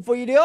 肥料。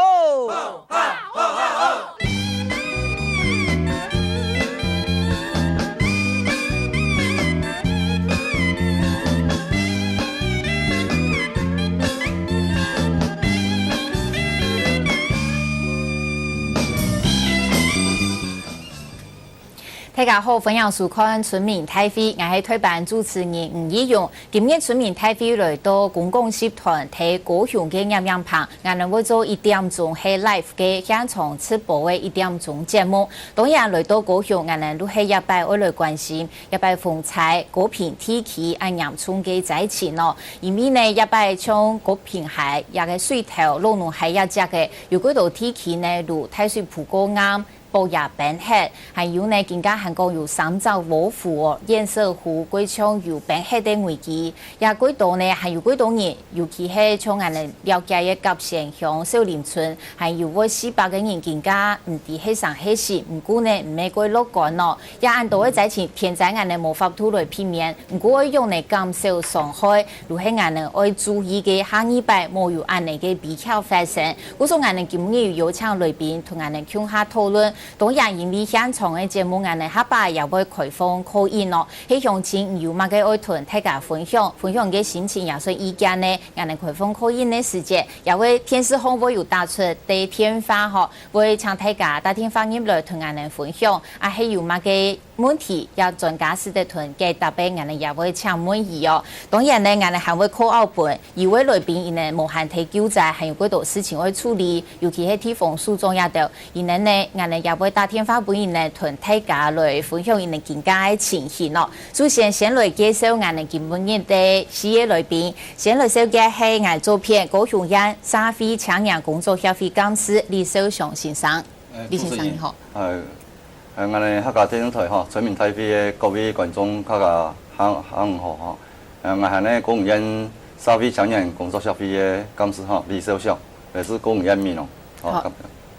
大家好，欢迎收看村民大会，我是推办主持人吴义勇。今日村民大会来到公共集团睇高雄嘅阳阳棚，我哋會做1點鐘係 live 嘅現場直播嘅1點鐘節目。當然來到高雄，我哋都係一擺我來關心一擺風采、高屏天氣按陽春嘅災情咯。因為呢一擺從高屏海也個水頭路路係一隻嘅，有幾度天氣呢如太水蒲高啱。布也變黑，還有呢，更加韓國有三隻wolf哦，顏色湖貴槍有變黑的危機，也幾多呢，還有幾多人，尤其係從我哋了解嘅甲線鄉少林村，還有我400個人更加唔知係上係死，唔過呢唔係過樂觀咯，也按到嘅災情，天災我哋無法度來避免，唔過我用嚟減少傷害，如係我哋愛注意嘅下一擺冇有按嚟嘅比較發生，我說我哋今日有請來賓同我哋共下討論。當然，因為現場嘅節目，我哋下擺也會開放call in咯。希望請有乜嘅愛團大家分享嘅心情，也是意見呢。我哋開放call in嘅時間，也會電視後會有打出啲電話嗬，會請大家打電話入來同我哋分享。啊，係有乜嘅問題，有專家式的團嘅答辯，我哋也會請滿意哦。當然呢，我哋還會 call out 本，以為來賓因呢無限提救濟，還有幾多事情要處理，尤其係地方訴訟也到，因呢我哋也會打電話本因呢團大家來分享因哋更加嘅情形咯。首先來介紹我哋今日的4位來賓，先來紹介係我做片高雄縣社會青年工作協會幹事李秀雄先生。李先生你好。我哋客家電視台嗬，村民大會嘅各位觀眾大家好嗬。我係呢高雄縣社會青年工作協會嘅幹事嗬，李秀雄，也是高雄縣民咯。好。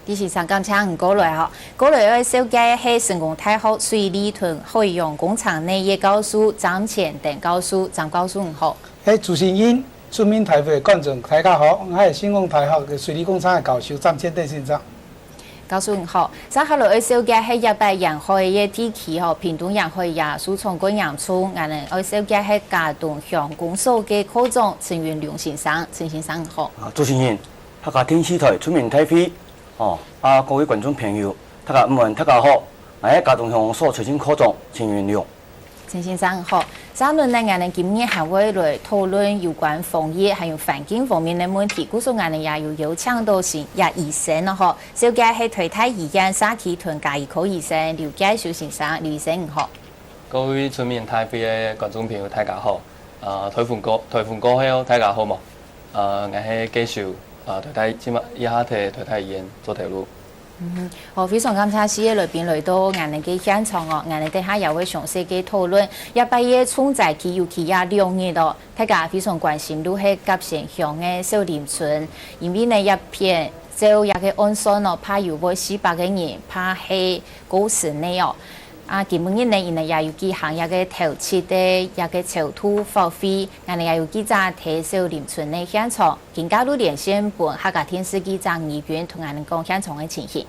李先生，剛才唔過來嗬，過來嘅紹介係成功大學水利屯海洋工廠內業教授張前等教授，張教授你好。係主持人，村民大會嘅觀眾大家好，我係成功大學嘅水利工廠嘅教授張前等先生。教授你好，接下來紹介係一擺沿海嘅地區嗬，屏東沿海也蘇從過洋村，我哋紹介係嘉東鄉公所嘅科長陳元良先生，陳先生你好。主持人，客家電視台村民大會。各位觀眾朋友，大家好，我係嘉東鄉所財政科長陳元良。陳先生好，上輪呢，我哋今日還會來討論有關防疫還有環境方面的問題。故說我哋也有請到是醫生咯，嗬，紹介係台大醫院社區團家醫科醫生劉介紹先生，劉醫生你好。各位村民大會嘅觀眾朋友，大家好。台風過後，大家好嘛？我係介紹。台大今日以下嘅台大醫院做條路。好，非常感謝4位來賓來到我哋嘅現場哦，我哋等下也會詳細嘅討論。一擺嘅重災區尤其也2年咯，大家非常關心都係甲線鄉嘅少林村，因為呢一片就一個案件咯，怕有會400個人，怕係過世呢哦。基本日呢，因為也有幾項一個投資的一個草土發揮，我哋也有幾隻睇少林村的現場，更加都連線本客家電視記者議員同我哋講現場的情形。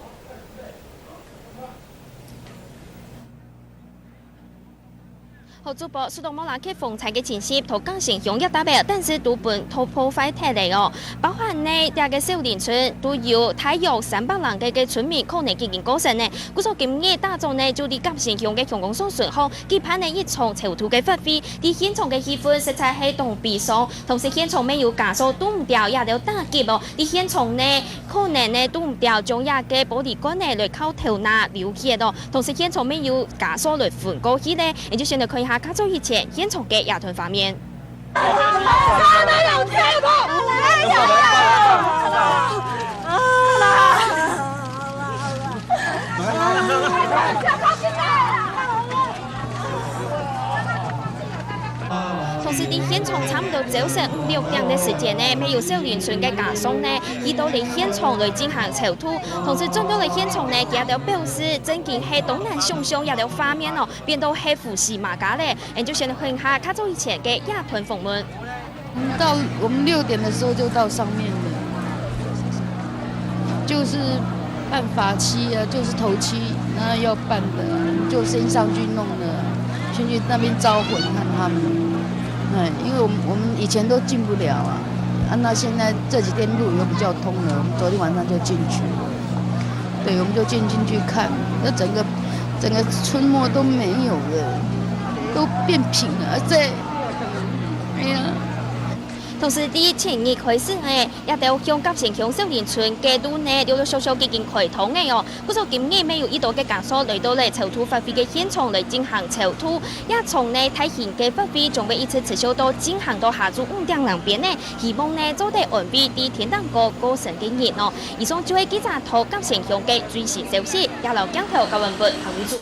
好主播蘇東莫蘭嘅風采嘅前夕，同江城鄉一大白，但是都本突破快睇嚟哦。包含呢第個少年村都有大約300人嘅村民可能已經過身呢。故所今日大眾呢就啲江城鄉嘅鄉公所順後，期盼呢一場潮土嘅發揮，啲現場嘅氣氛實在係動悲傷，同時現場沒有假數都唔掉，也有打擊哦。啲現場呢可能呢都唔掉，將也嘅玻璃管呢來靠頭拿流血咯。同時現場沒有假數來換過去呢，你就先嚟看一下。加州以前現場嘅野團畫面。同時啲現場差唔多早上5、6點嘅時間呢，沒有少年村嘅家屬呢，去到嚟現場來進行籌土。同時進到嚟現場呢，佢哋表示真見係東南想象有啲畫面哦，變到係胡氏馬家咧。就先看下較早以前嘅野團訪問。到我們6點的時候就到上面了。就是办法期啊，就是头期，然后要办的，就先上去弄的，先去那边招魂看他们。因为我们以前都进不了啊，那现在这几天路又比较通了，我们昨天晚上就进去了。对，我们就进去看，那整个村落都没有了，都变平了，哎呀。同时，伫前日开始呢，也到向甲城乡少年村街道呢，陆陆续续已经开通的哦。不过今日没有一度嘅家属来到咧筹土发挥嘅现场来进行筹土，也从呢大型嘅发挥准备一直持续到进行到下晝5點2邊呢，希望呢早啲安備啲天堂國過神嘅日哦。以上就係記者圖甲城鄉嘅最新消息，也留鏡頭甲文本行為主。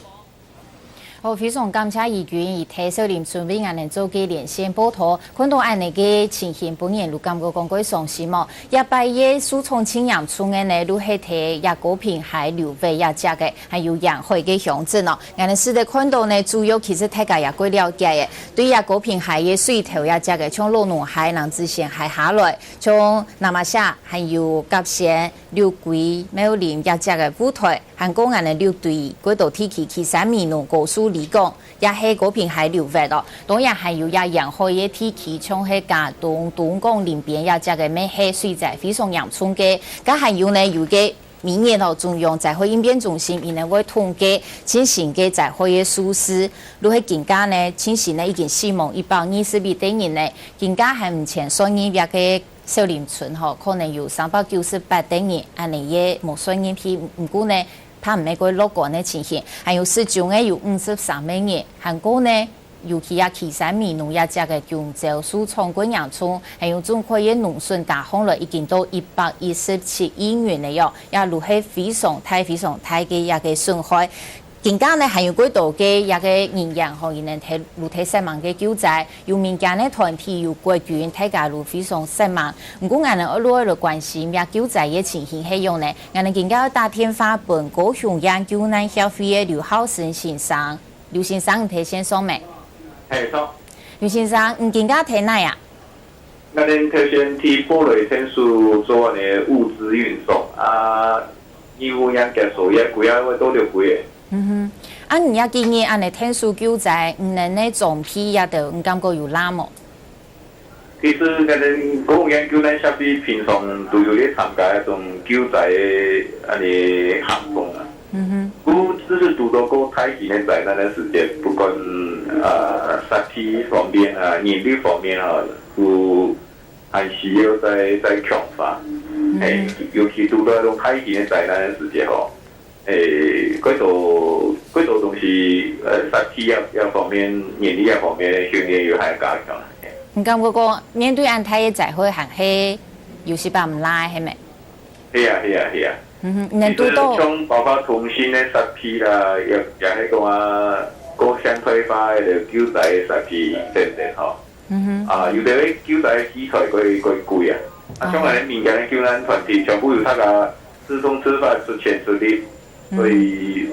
我非常感謝義軍以替少年村為我哋做嘅連線報道，看到安尼嘅情形，本人都感覺講幾傷心哦。一擺嘅蘇從青陽村嘅呢，都係睇亞高平海流位亞隻嘅，還有洋海嘅鄉鎮哦。我哋實在看到呢，主要其實大家也幾了解嘅，對亞高平海嘅水頭亞隻嘅，從羅農海、南子縣海下來，從南馬夏還有甲縣、六龜、苗林亞隻嘅舞台，韓國人嘅六隊嗰度天氣其實面濃高速。嚟講，也係嗰片海流域咯，當然還有也沿海嘅天氣，像係嘉東、東港林邊也只嘅咩海水質非常嚴重嘅，咁還有呢有嘅明年哦中央災害應變中心，伊呢會統計進行嘅災害嘅疏失，如果更加呢進行呢已經死亡122等人呢，更加係目前所認別嘅少年村吼，可能有398等人，安尼嘅無算認批，唔過呢。怕唔係個樂觀嘅情形，還有市中嘅有53萬人，韓國呢尤其也岐山美濃也只嘅廣州蘇昌軍陽村，還有中國嘅農村大洪了已經到117億元了喲，也如係非常大嘅一個損害。更加呢，還有幾多嘅一個人員可以能睇露體失望嘅救災，有民間嘅團體有國軍，大家都非常失望。唔過我哋一路關心呀救災嘅情形係樣呢，我哋更加打電話本高雄研究難協會嘅劉浩生先生，劉先生睇先說未？係錯。劉先生，你更加睇哪呀？我哋頭先提波雷天數做嘅物資運送啊，義務人嘅數也貴啊，會多咗貴嘅。你也建議安尼天數救災，唔能呢總批也就唔感覺有難冇？其實我哋公研究難協會平常都有咧參加一種救災嘅安尼行動啊。不只是拄到過太極嘅災難嘅時間，不管實體方面啊、人力方面啊，都還需要再強化。尤其拄到一種太極嘅災難嘅時間吼。嗰度東西實體一方面、人力一方面訓練要係加強。唔感覺講面對安泰嘅災害係係有時把唔拉係咪？係啊。能做到。像包括通訊嘅實體啦，也係講啊，個相對化嘅救災實體等等吼。有啲救災器材佢貴啊。像我哋民間嘅救難團體，全部有他個自動自發出錢出力。所以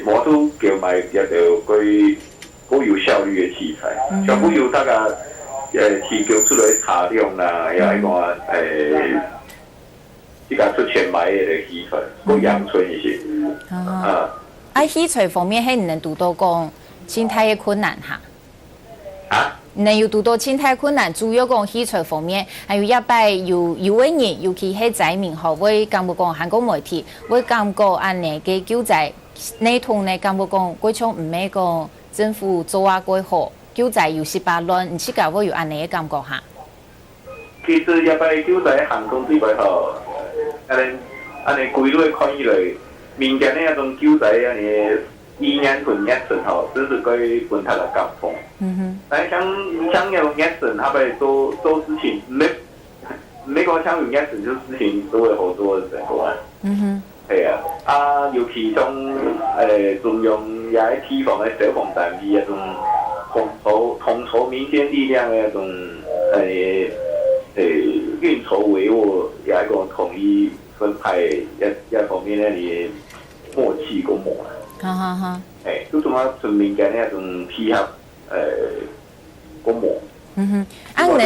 摩托叫賣也就佢好有效率嘅器材，全部有大家提供出來查量啦，又係講依家出錢買嘅器材，好陽春一些。器材方面係唔能讀到講生態嘅困難嚇。能有讀到生態困難，主要講器材方面，還有一擺有位人，尤其係災民吼，會感覺講韓國媒體會感覺安尼嘅救災內通呢，感覺講嗰種唔係講政府做啊幾好，救災有18亂，唔知解會有安尼嘅感覺嚇。其實一擺救災行動之外吼，安尼規律看起來，民間呢一種救災安尼。醫院同醫生吼，只是佢本他的感碰。但像那種醫生，他們做事情，沒講像有醫生做事情都會好多嘅成功啊。係啊，尤其像中央也喺提防嘅消防單位一種統籌民間力量嘅一種運籌帷幄，也係講統一分派一方面咧，你默契個模啊。都仲有村民間呢一種配合個模，能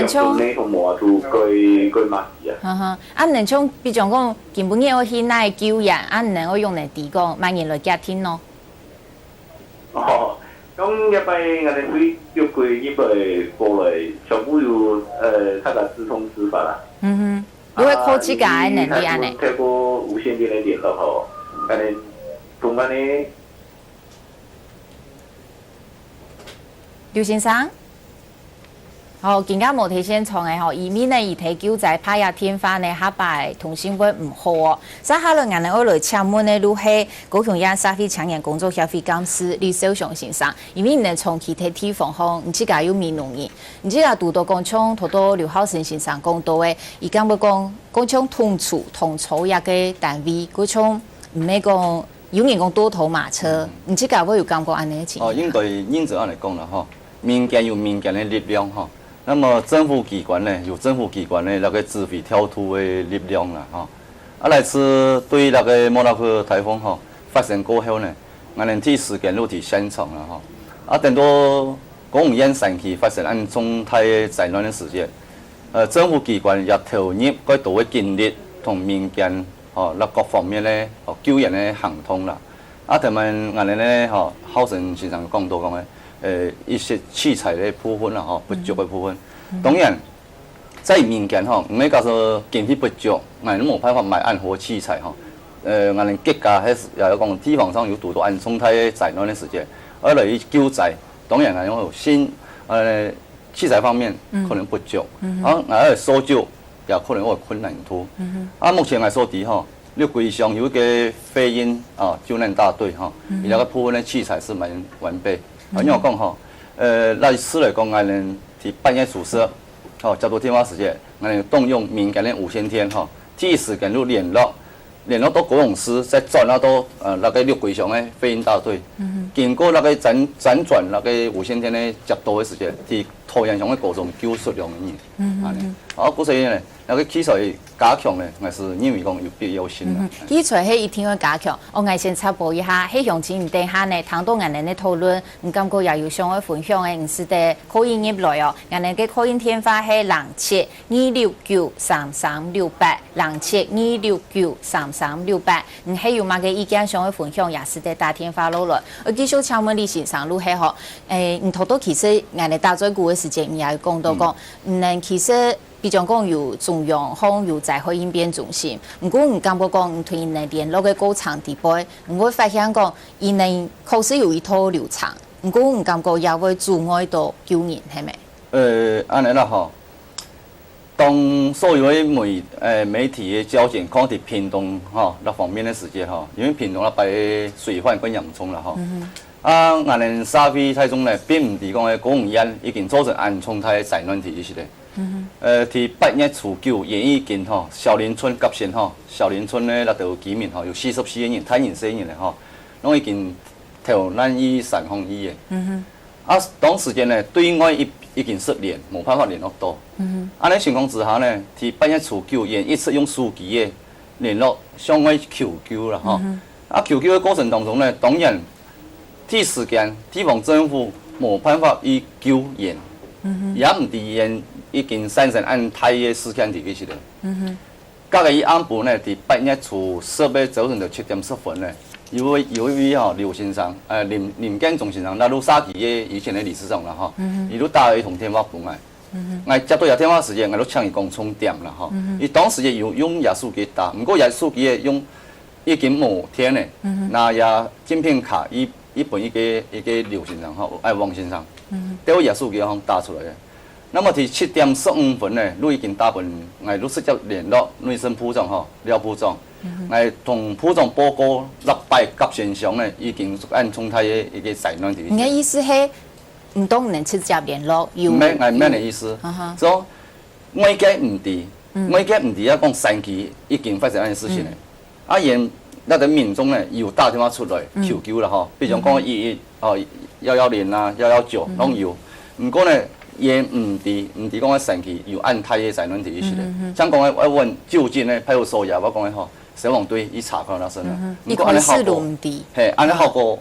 像，你同毛都佢嘛啊？能像，比如講，根本要去那救人，能夠用嚟提供，萬人來家庭咯。哦，咁一般我哋會要佢一輩過來，全部要他個自通知法啦。你會靠自家嘅能力安尼。透過無線電嘅聯絡吼，我哋同我哋。劉先生，好，更加無提現場嘅吼，以免呢而提救濟拍下天花呢，下擺通訊會唔好哦。再下來，我哋來請問呢，如係高雄亞社會搶人工作協會幹事李少雄先生，因為呢從其他地方吼，唔知家有面容嘅，唔知家讀到講從讀到劉浩成先生講到嘅，而家要講從同處一個單位，嗰種唔係講有人講多頭馬車，唔知家會有感覺安尼嘅情況。應該認真嚟講啦，吼，民間有民間的力量，吼。那麼政府機關呢，有政府機關的那個指揮跳突的力量啦，吼。來自對那個莫拉克颱風吼發生過後呢，我哋第一時間落地現場啦，吼。等到公務員山區發生按重大災難的事件，政府機關也投入該多嘅精力同民間吼，那各方面咧，救援的行動啦。同埋我哋咧，吼，浩成先生講到講嘅。一些器材的部分啦，吼，不足的部分。當然，在民間吼，唔係講說經費不足，我哋冇辦法買暗火器材吼。我哋國家係也有講地方上有拄到按重大災難的時間，而嚟救災，當然係有新器材方面可能不足，我搜救也可能會困難度。目前來說啲吼，你規上有一個飛鷹救難大隊吼，伊那個部分的器材是蠻完備。因為我講吼，那次來講，我哋喺半夜宿舍，吼，接到電話時間，我哋動用民間的無線電，吼，第一時間就聯絡到高雄市，再轉到那個六桂鄉的飛鷹大隊，經過那個輾轉那個無線電的接到的時間，喺桃園鄉的高中救出2人，嗰所以呢，那個器材加強呢，我是認為講有必要性啦。器材係一定要加強。我先插播一下，喺詳情底下呢，聽到我哋嘅討論，唔感覺也有相關分享嘅，唔是的可以入來哦。我哋嘅可以電話係07-269-3368，07-269-3368。唔係有乜嘅意見相關分享，也是的打電話落來。我繼續請問李先生，如係嗬？唔睇到其實我哋打咗股嘅時間，也有講到講，唔能其實。比如講有中央方有災害應變中心，唔過唔感覺講唔同因哋聯絡嘅過程地步，唔會發現講因哋確實有一套流程，唔過唔感覺也會阻礙到救人，係咪？安尼啦吼，當所有嘅媒體嘅焦點講喺屏東吼那方面嘅事件吼，因為屏東那邊水患更嚴重啦吼。我哋社會台中呢，並唔係講嘅公務員已經造成安重大嘅災難體系咧。喺8月初9，現已經吼小林村急線吼，小林村咧那度居民吼有44個人，太人4人咧吼，攏已經投咱醫3方醫嘅。當時間咧對外已經失聯，冇辦法聯絡到。安尼情況之下咧，喺8月初9，現一直用手機嘅聯絡向外求救啦吼。求救嘅過程當中咧，當然第一時間地方政府冇辦法去救援，也唔啲援。已經產生按太嘅事件地去咧。隔個暗晡呢，喺8月初10日早晨就7點10分咧，有一位吼劉先生，林建中先生，那魯沙基嘅以前嘅理事長啦吼，伊都打一通電話過來，我接到一電話時間，我都請伊講充電啦吼，伊當時用夜數機打，不過夜數機嘅用已經冇天咧，那也晶片卡一本一個劉先生吼，王先生，都夜數機行打出來嘅。那麼喺7點15分呢，都已經打本，我都直接聯絡內政部長吼，廖部長，我同部長報告600急現象呢，已經按重大嘅一個災難地。你嘅意思係唔當能直接聯絡？唔係，我咩嘅意思？所以外界唔知，外界唔知啊，講山區已經發生呢件事情咧。然那個民眾呢，有打電話出來求救啦吼，比如講110啊、119攏有，唔過呢。也唔知講喺山區有按太嘅災難地區咧，像講喺問就近咧派出所也我講嘅吼，消防隊伊查看那身啦，不過安尼效果唔低，係安尼效果，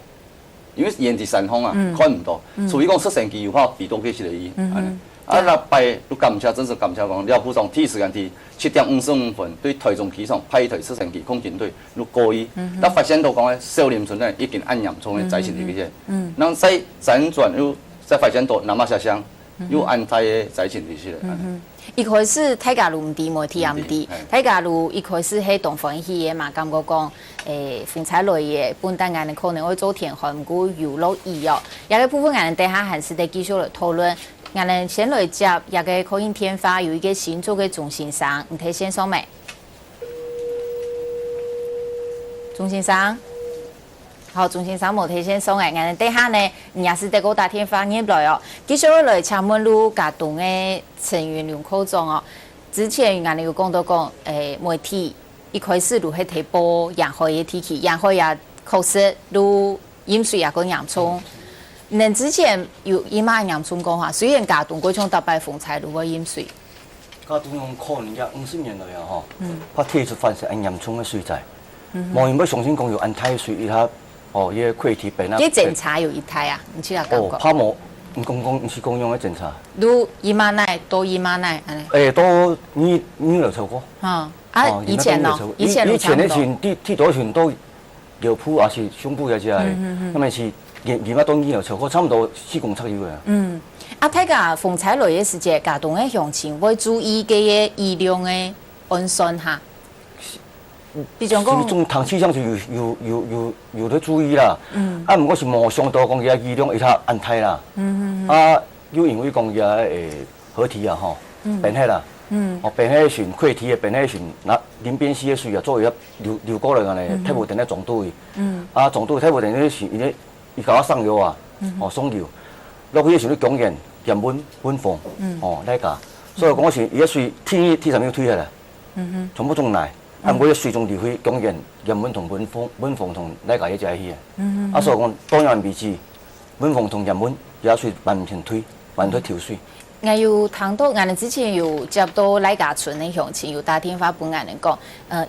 因為沿地山峰啊看唔到，除非講出山區有法避到幾時嚟，啊，那拜都感谢，真是感谢讲廖副总第一时间提7:55对台中机场派退4成期空警队，如故意，那发现到讲咧少年村咧已经按严重的灾情体些，然后再辗转又再发现到南马下乡又按在的灾情体些咧。一开始泰加路唔低，无天唔低。泰加路一开始喺东方去嘅嘛，感觉讲风采类嘅本单眼可能会做填海，唔过游乐意哦。有个部分眼等下还是得继续来讨论。眼先来接，有个可以天发有一个新做嘅中心商，你睇先生未？中心商。好，中心商无提先送眼等下呢，也是得个打电话入来哦。继续来请问路家动的成员梁科长哦。之前眼有讲到讲，媒体一开始都系提报沿海的天气，沿海也确实都淹水也跟洋葱。恁之前有伊妈洋葱讲话，虽然家动嗰种大白风采如果淹水，家动用可能也50年来啊吼，发提出发现严重的水灾，无因要相信讲有安泰水伊下。哦，伊个溃堤变啊！伊检查有一台啊，你知道感觉？哦，拍模，唔是公用的检查。都姨妈奶，都姨妈奶，安尼。都你有超过。以前咯，以前那群剃头群都腰部也是胸部也是係，咁咪是姨妈當然有超過，差唔多4公尺有嘅。睇下風采類嘅時節，家動嘅鄉親會注意嘅醫療嘅安全嚇。比如講，種糖氣上就有得注意啦。唔過是冇上到講嘅醫療一下安泰啦。又因為講嘅河堤啊，變黑啦。變黑船潰堤嘅變黑船，那林邊溪嘅水啊，作為一流過嚟嘅咧，睇無定咧撞到嘅。撞到睇無定咧船，伊搞上游啊，送油，落去嘅時候都講緊鹽溫風，呢個，所以講時而家水天上面推下來，全部種泥。每一水中流去講緊鹽溫同溫風同呢個一齊去嘅，所以講當然未知溫風同鹽溫也水慢慢推調水。我有聽到，我之前有接到禮家村嘅鄉親有打電話俾我哋講，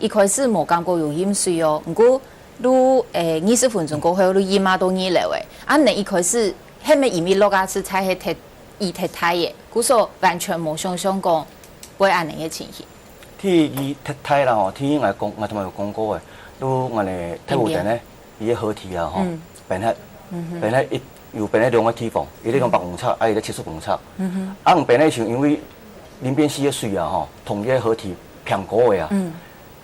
一開始冇感覺有淹水哦，不過如20分鐘過後，你姨媽都淹嚟嘅，你一開始係咪因為落架次才係踢太嘅，故所完全冇想象講會安尼嘅情形。天伊踢太啦吼，天我同埋有講過嘅，都我哋睇無定咧，伊個河堤啊吼，變黑一有變黑兩個堤防，伊咧講8公尺，伊咧70公尺，唔變黑像因為林邊溪嘅水啊吼，同伊個河堤平過嘅啊，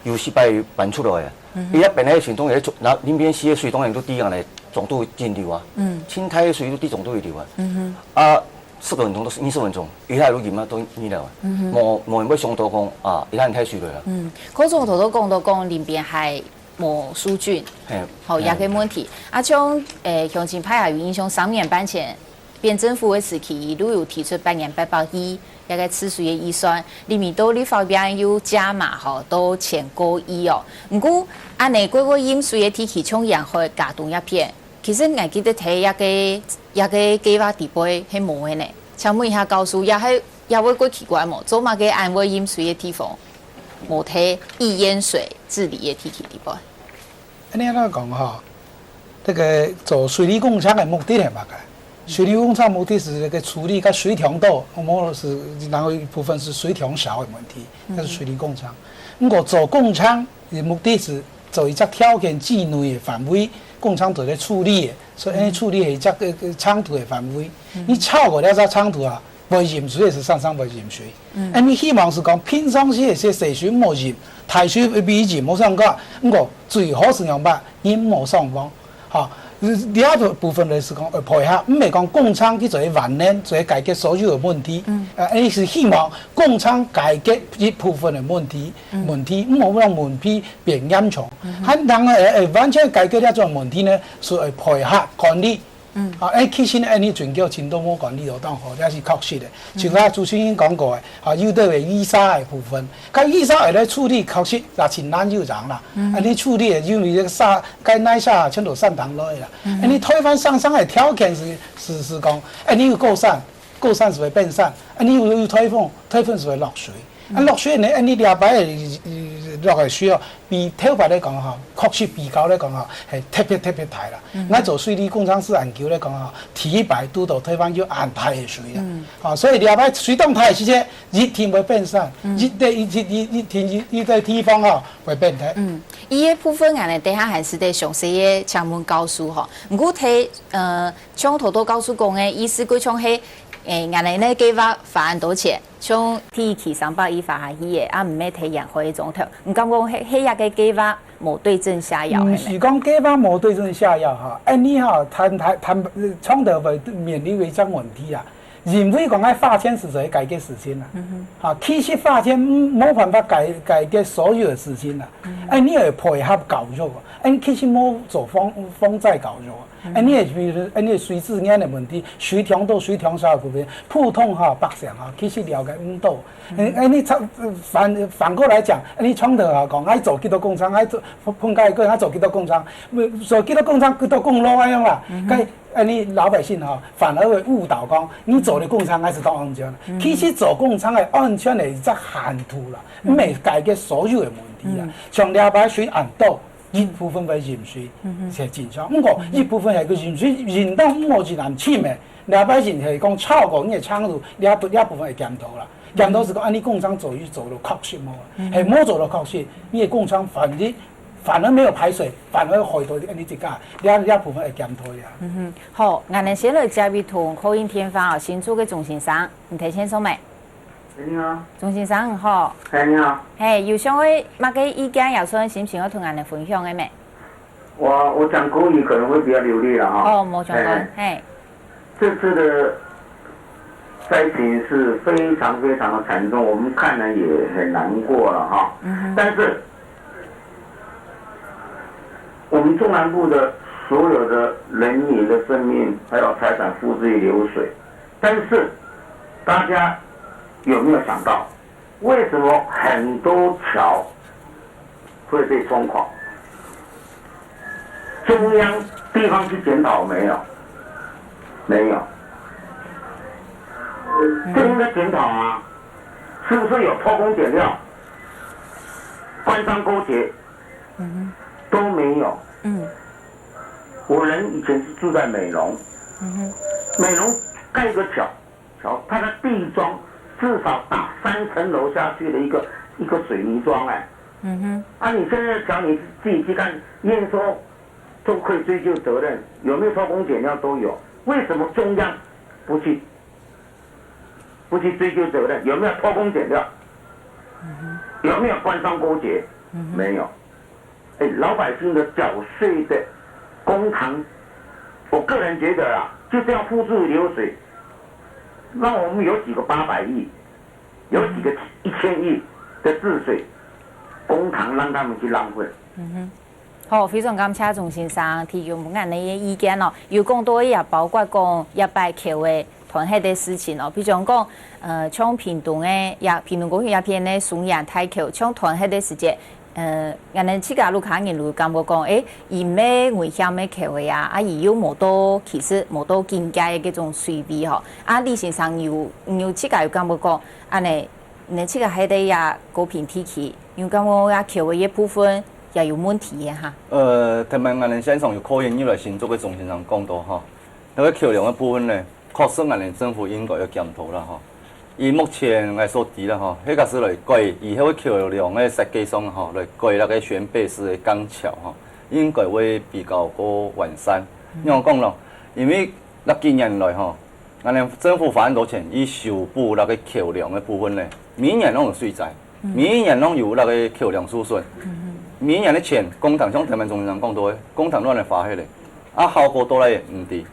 有時擺搬出來啊，伊一變黑船當然那林邊溪嘅水當然都滴人嚟撞到進流啊，青苔嘅水都滴撞到去流啊，10分鐘到20分鐘，伊喺度淹啊都淹了，冇人要上到講啊，伊喺太水嚟啦。嗰種頭都講到講林邊係冇疏浚，好也個問題。像鄉親派下有影響3年半前，變政府嘅時期，伊都有提出8年800億一個治水嘅預算，裡面都立法院有加碼吼，都1000個億哦。唔過安尼嗰個淹水嘅天氣從沿海加動一片。其實我記得睇一個計劃地位係冇嘅呢。請問一下教授，也會過奇怪冇？做乜嘅安慰淹水嘅地方，冇睇易淹水治理嘅天氣地位？你安尼講哈，這個做水利工程嘅目的係乜嘅？水利工程目的是那個處理個水塘多，然後一部分是水塘小嘅問題，那是水利工程。不過做工程嘅目的是做一隻條件之內嘅範圍。工廠做咧處理嘅，所以處理係只個廠土嘅範圍。你超過了只廠土啊，唔淹水是常常唔淹水。你希望是講平常時嘅細水冇淹，大水未淹冇上過。不過最好是用乜淹冇上網，嚇。第二個部分就是講配合，唔係講工廠去做完練，做解決所有嘅問題。你是希望工廠解決一部分嘅問題，唔好讓問題變嚴重。然後完全解決呢種問題呢，是配合管理。其實呢，你全叫前都冇管理到當好，這是確實嘅。像我主持人講過嘅，有啲係雨沙嘅部分，咁雨沙嚟處理確實也前難又長啦。你處理因為這個沙，該耐沙全都散淌落去啦。你推翻上山嘅條件是講，你要過山是會變山，你有推風是會落水。落水呢，你礼拜落的水哦，比头发来讲吼，确实比较来讲吼，系特别大啦。我做水利工程师研究来讲吼，体白拄到推翻叫暗太的水啦。所以礼拜水动态时间日天会变散，日在地方吼会变态。伊个部分安尼底下还是得详细个专门告诉吼。毋过睇像头都告诉讲诶，意思佢像迄安尼咧计划罚很多钱，像天气300亿罚下去嘅，啊唔免睇人可以总头。唔敢讲迄日个计划无对症下药。唔是讲计划无对症下药哈，你哈创造会面临一种问题啊。认为讲爱罚钱是在改革事情啦，其实罚钱冇办法改革所有的事情啦。你要配合教育，其实冇做风灾教育，你会比如你水质眼的问题，水强度、水强少的部分，普通北上其实了解唔到。你反过来讲，你创造讲爱做几多工厂，爱做碰解个，爱做几多工厂，做几多工厂，几多公路安样啦。你老百姓反而会误导讲，你做的工厂还是当安全。其实做工厂的安全的只限度啦，未解决所有的问题啊。像了解水暗道，一部分会淹水是正常，不过一部分系个淹水淹到某一难深的，了解人是讲超过你的厂路，了部分会检讨啦。检讨是讲，你工厂做到确实冇，系冇做到确实，你的工厂反而没有排水，反而害到你自家，两部分会检讨呀。好，我哋先来接一通口音偏方新竹嘅钟先生，你睇先生未？你好，钟先生你好。你好。有想要乜嘅意見，有想心情要同人哋分享嘅咩？我讲国语可能会比较流利了哈。冇想過，这次的灾情是非常的惨重，我们看了也很难过了哈。但是我们中南部的所有的人民的生命还有财产付之于流水，但是大家有没有想到，为什么很多桥会被冲垮？中央地方去检讨没有？没有。这应该检讨啊，是不是有偷工减料、官商勾结？都没有。我人以前是住在美浓，美浓盖一个桥，它的地桩至少打3层楼下去的一个水泥桩你现在桥你自己去看，验收都可以追究责任，有没有偷工减料都有，为什么中央不去追究责任？有没有偷工减料？有没有官商勾结？没有。老百姓的缴税的公堂，我个人觉得就这样付诸流水，让我们有几个800亿，有几个1000亿的治水公堂让他们去浪费。好，非常感谢钟先生提供我哋嘅意見咯。有講到也包括講一擺橋嘅團體嘅事情咯，比如講像屏東公園一片嘅松陽大橋，像團體嘅事情。我哋自家路卡人路感覺講，伊咩危險咩橋嘅伊有冇多其實冇多境界嘅嗰種水位嗬。李先生有自家有感覺講，你自家喺度也高平天氣，有感覺橋嘅一部分也有問題嘅哈。聽聞我哋線上有口音以來新竹嘅鐘先生講到哈，那個橋梁嘅部分呢，確實我哋政府應該要檢討啦哈。以目前我所知啦吼，迄個是來改以後橋梁嘅設計上吼，來改那個旋背式嘅鋼橋吼，應該會比較個完善。因為講咯，因為那幾年來吼，我哋政府花很多錢以修補那個橋梁嘅部分咧，每年攏有水災，每年攏有那個橋梁受損，每年嘅錢公帑像台灣中央講到嘅，公帑亂嚟花起嚟，效果都來唔低。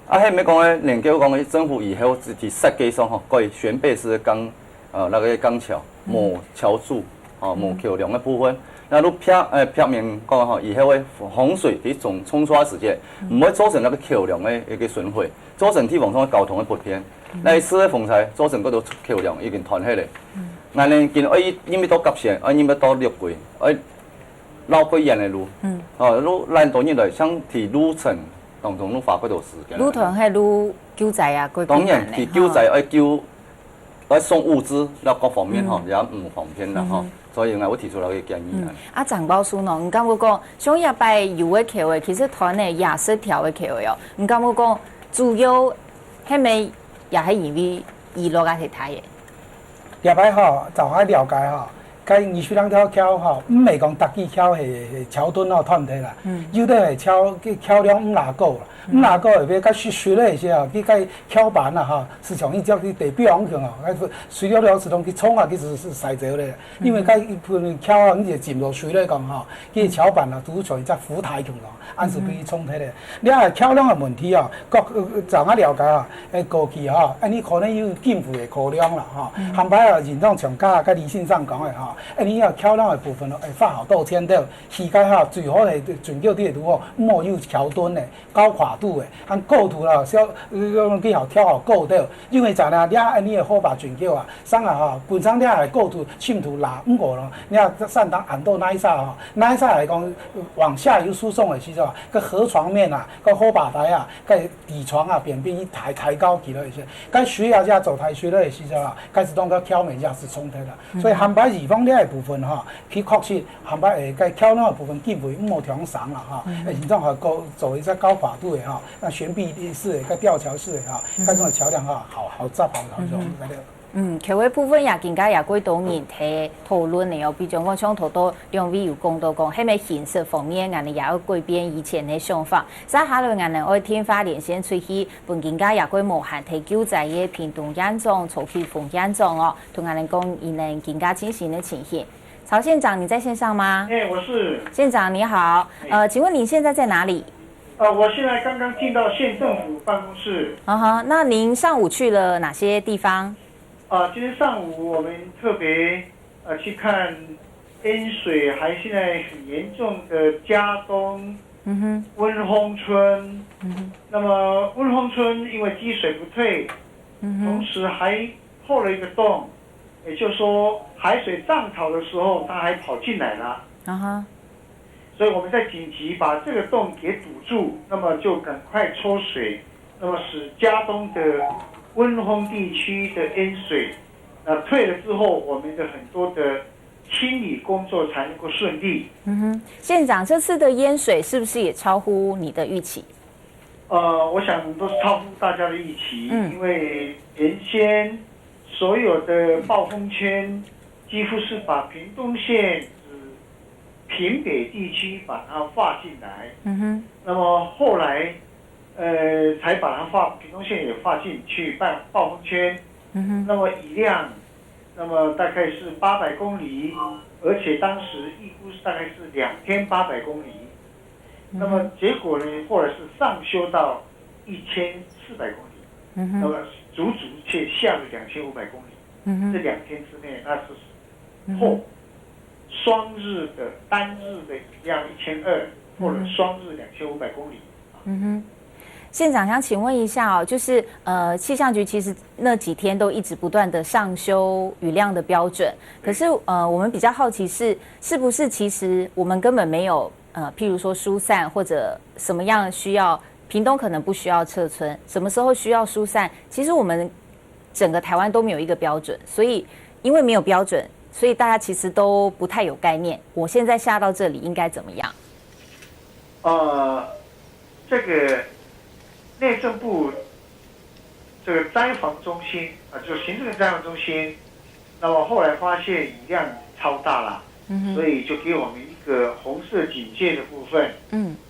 迄咪講咧，研究講政府以後自己設計上吼，改旋背式鋼那個鋼橋，無橋柱，無橋梁嘅部分。那如片面講吼，以後嘅洪水喺沖刷時間，唔會造成那個橋梁嘅一個損毀，造成地方上交通嘅不便。那次嘅風災造成嗰度橋梁已經斷起嚟。我哋見因為到急線，因為到六軌，繞過遠嘅路，路爛到呢度，想提路程。當中都花幾多時間？路團係路救災啊，當然，係救災要救在送物资那各方面也唔方便啦所以我提出来个建议张宝书呢，唔敢我讲，像一摆油的口味，其实团的亚色调的口味哦，唔敢我讲，主要係咪也係因為娛樂嘅題嘅？入擺就喺了解甲藝術人跳唔係講特技跳係橋墩團體啦，有啲係跳兩5哪個啦，5哪個後邊甲學了一些去甲跳板啦市場伊只去地表去隨了自動去衝去是賽走咧，因為甲跳你就進入水咧講去橋板拄在只浮台去按時俾衝起咧。你係跳量嘅問題各就啱了解過去你可能有進步嘅考量啦含擺認同長假甲理性上講嘅你要橋梁嘅部分發好多天到膝蓋最好係全叫啲圖莫有橋墩嘅高跨度嘅，按高度啦小幾好跳好高到，因為就係你嘅好把全叫上本身你係高度深度拿5個咯，你上當按到那一剎嚟講往下有輸送嘅時候個河床面個好把台個底床邊邊一抬高起來一些，個水只走台水咧時候開始當個橋面也是衝突啦，所以含擺二方呢部分佢確實含擺個橋梁嘅部分基本冇調上啦然後係高做一隻高跨度嘅懸臂式嘅、個吊橋式嘅嗰種橋梁好執好用嗰啲。橋嘅部分也更加也幾多人睇討論嘅比如講像好多兩位有講到講，係咪形式方面我哋也要改變以前嘅想法。再下來我哋愛天花連線出去，本更加也幾無限提救濟嘅屏東縣長曹啟豐縣長同我哋講伊能更加進行嘅情形。曹縣長，你在線上嗎？我是。縣長你好，請問你現在在哪裡？我現在剛剛進到縣政府辦公室。那您上午去了哪些地方？今天上午我們特別去看淹水還現在很嚴重的嘉東溫峰村。那麼溫峰村因為積水不退，同時還破了一個洞，也就是說海水漲潮的時候它還跑進來了。所以我們在緊急把這個洞給堵住，那麼就趕快抽水，那麼使嘉東的溫峰地區的淹水退了之後，我們的很多的清理工作才能夠順利。縣長，這次的淹水是不是也超乎你的預期？我想都是超乎大家的預期，因為原先所有的暴風圈幾乎是把屏東縣屏北地區把它劃進來，那麼後來才把它屏東縣也劃進去暴風圈，那麼雨量，那麼大概是800公里，而且當時預估大概是2天800公里，那麼結果呢，後來是上修到1400公里，那麼足卻下了2500公里，這2天之內那是破雙日的單日的雨量1200，或者雙日2500公里。縣長想請問一下就是氣象局其實那幾天都一直不斷的上修雨量的標準，可是我們比較好奇是不是其實我們根本沒有譬如說疏散或者什麼樣需要，屏東可能不需要撤村，什麼時候需要疏散，其實我們整個台灣都沒有一個標準，所以因為沒有標準，所以大家其實都不太有概念，我現在下到這裡應該怎麼樣？這個內政部這個災防中心就行政災防中心，那麼後來發現雨量超大了，所以就給我們一個紅色警戒的部分。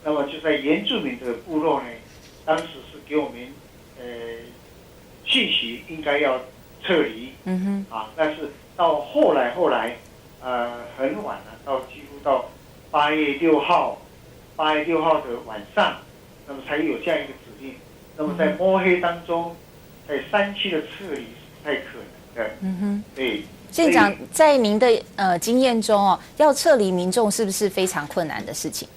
那麼就在原住民的部落呢，當時是給我們訊息應該要撤離。但是到後來很晚了，到幾乎到8月6號的晚上，那麼才有這樣一個指令。那麼在摸黑當中，在山區的撤離是不太可能的。對。縣長，在您的經驗中要撤離民眾是不是非常困難的事情？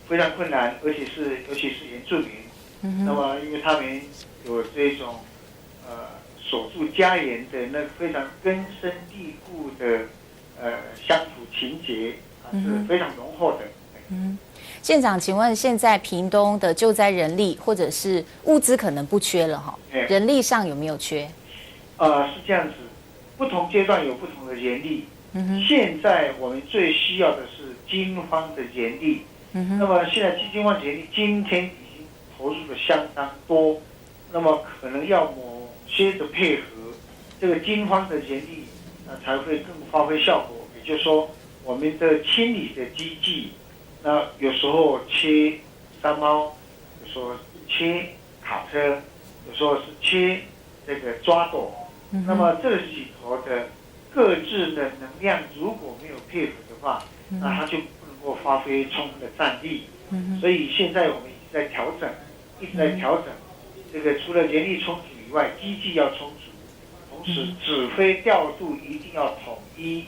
非常困難，尤其是原住民。那麼因為他們有這種守住家園的那非常根深蒂固的鄉土情結是非常濃厚的。縣長，請問現在屏東的救災人力或者是物資可能不缺了人力上有沒有缺？是这样子，不同阶段有不同的人力。现在我们最需要的是军方的人力。那么现在军方人力今天已经投入的相当多，那么可能要某些的配合，这个军方的人力才会更发挥效果。也就是说，我们的清理的机器，那有时候切山猫，有时候切卡车，有时候是切这个抓斗。那么这里头的各自的能量如果没有配合的话，那它就不能够发挥充分的战力。所以现在我们一直在调整，这个除了人力充足以外，机器要充足，同时指挥调度一定要统一。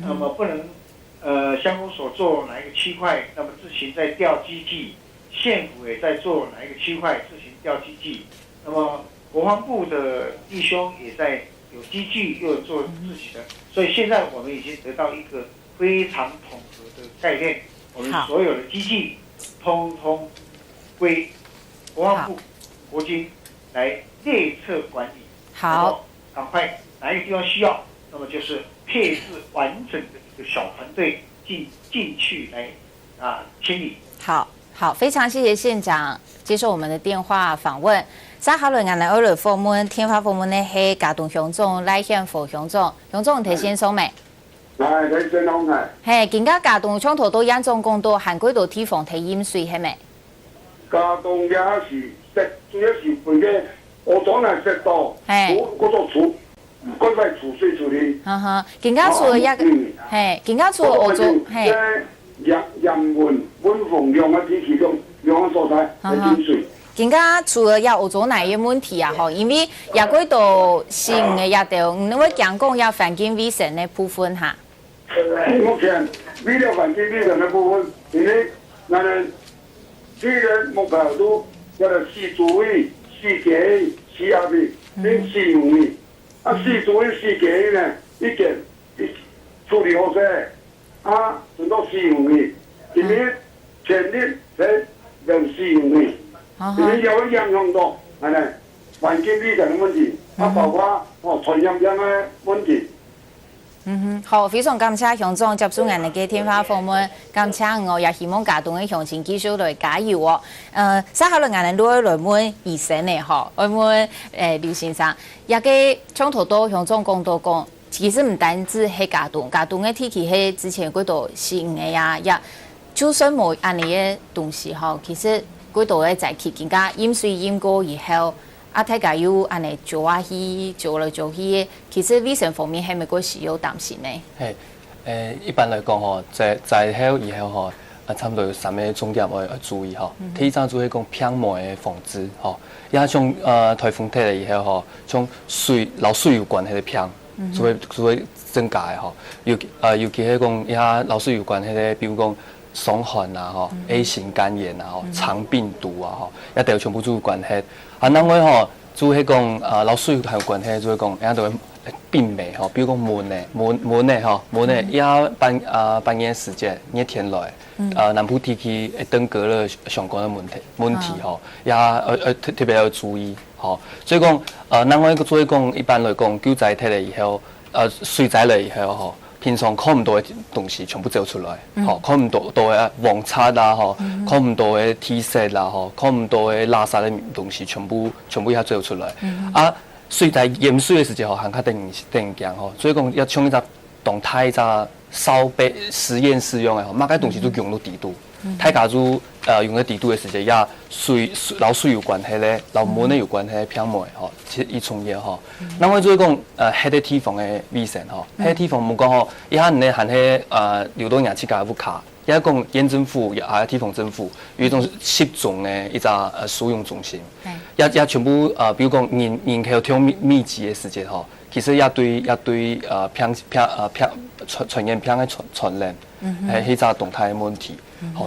那么不能乡公所做哪一个区块，那么自行在调机器，县府也在做哪一个区块自行调机器。那么国防部的弟兄也在有机具，又有做自己的，所以现在我们已经得到一个非常统合的概念，我们所有的机器通通归国防部、国军来列册管理。好，赶快哪一个地方需要，那么就是配置完整的一个小团队进去来清理。好，非常谢谢县长接受我们的电话访问。三下轮眼来二轮访问，天发访问的是嘉东乡长赖宪福乡长，乡长提先生没？来，提先生来。嘿，今家嘉东乡头都严重讲到限几度地方提淹水，系咪？嘉东也是石，主要是为个河床来石道，嗰座厝，赶快储水处理。今家厝一嘿，今家厝河床嘿。人文凤用嘅天气用嘅所在嚟淹水。今家除了要河床哪嘅问题啊？因为也几度新嘅也就唔会讲讲要环境卫生嘅部分哈。目前为了环境卫生嘅部分，因为咱哋这个目标都叫做四主位、四街、四下面，变四五位。四主位、四街呢，已经处理好晒。存到4五年，今年全年才两4五年，今年有影响到，係咪環境衛生嘅問題，包括傳染病嘅問題。好，非常感謝鄉長接受我哋嘅電話訪問，感謝我也希望嘉東嘅鄉親繼續來加油哦。稍後來我哋都會來問醫生嘅嗬，來問劉先生，也嘅從頭到鄉長講到講。其實唔單止係嘉東嘅天氣係之前嗰度新嘅呀，也就算冇安尼嘅東西嗬，其實嗰度嘅在期間加淹水淹過以後，大家要安尼做去，其實衛生方面係咪嗰時有擔心呢？係一般來講嗬，在後以後嗬，差唔多有3個重點要注意嗬。第一張就係講漂沫嘅防治嗬，也從颱風天嚟以後嗬，從流水有關係嘅漂。就會增加嘅嗬，尤其係講一下老師有關係咧，比如講傷寒啊嗬、A 型肝炎啊嗬、腸病毒啊嗬，一定全部都有關係。另外嗬，就係講老師係有關係，就係講一下就會病媒嗬，比如講悶咧嗬，悶咧一下半夜時間熱天來，南部地區登革熱相關嘅問題嗬，也特別要注意。所以講，另外一個所以講，一般來講，救災睇嚟以後，水災嚟以後，平常看唔到嘅東西全部走出來，看唔到嘅黃漆啊，看唔到嘅 T 恤啦，看唔到嘅垃圾嘅東西全部一下走出來。水災淹水嘅時候，行較定驚所以講要從一隻動態一隻燒杯實驗室用嘅，乜嘅東西都用到底度。睇假如用喺地度嘅時間，也流水有關係咧，流滿咧有關係漂沫嗬，一重嘢嗬。另外就係講迄個地方嘅衛生嗬，迄個地方冇講嗬，一下你行喺流動氧氣架不卡，一下講縣政府也地方政府有一種集中嘅一個使用中心，也全部比如講人口超密集嘅時間嗬，其實也對傳染病嘅傳染係一個動態嘅問題。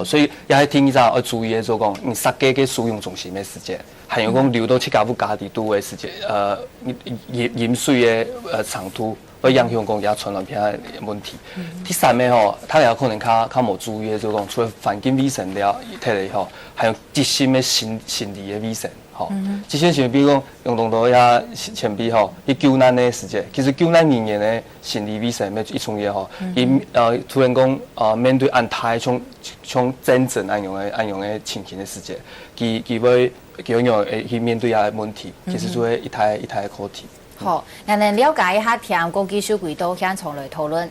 所以也係聽一要注意嘅就講，你實際嘅使用中心嘅時間，還有講流到七家不家地度嘅時間，飲水嘅長度，會影響講也傳染病嘅問題。第三個吼，他也可能較冇注意嘅就講，除了環境衛生了睇嚟吼，還有自身嘅心理嘅衛生。吼。之前像比如讲用动刀遐前辈吼，去救咱的世界，其实救咱人员的心理卫生要一创业吼，伊突然讲面对安泰像战争安样的情形的世界，佢要用去面对遐问题，其实做一台课题。好，咱来了解一下听国际数据都向从来讨论。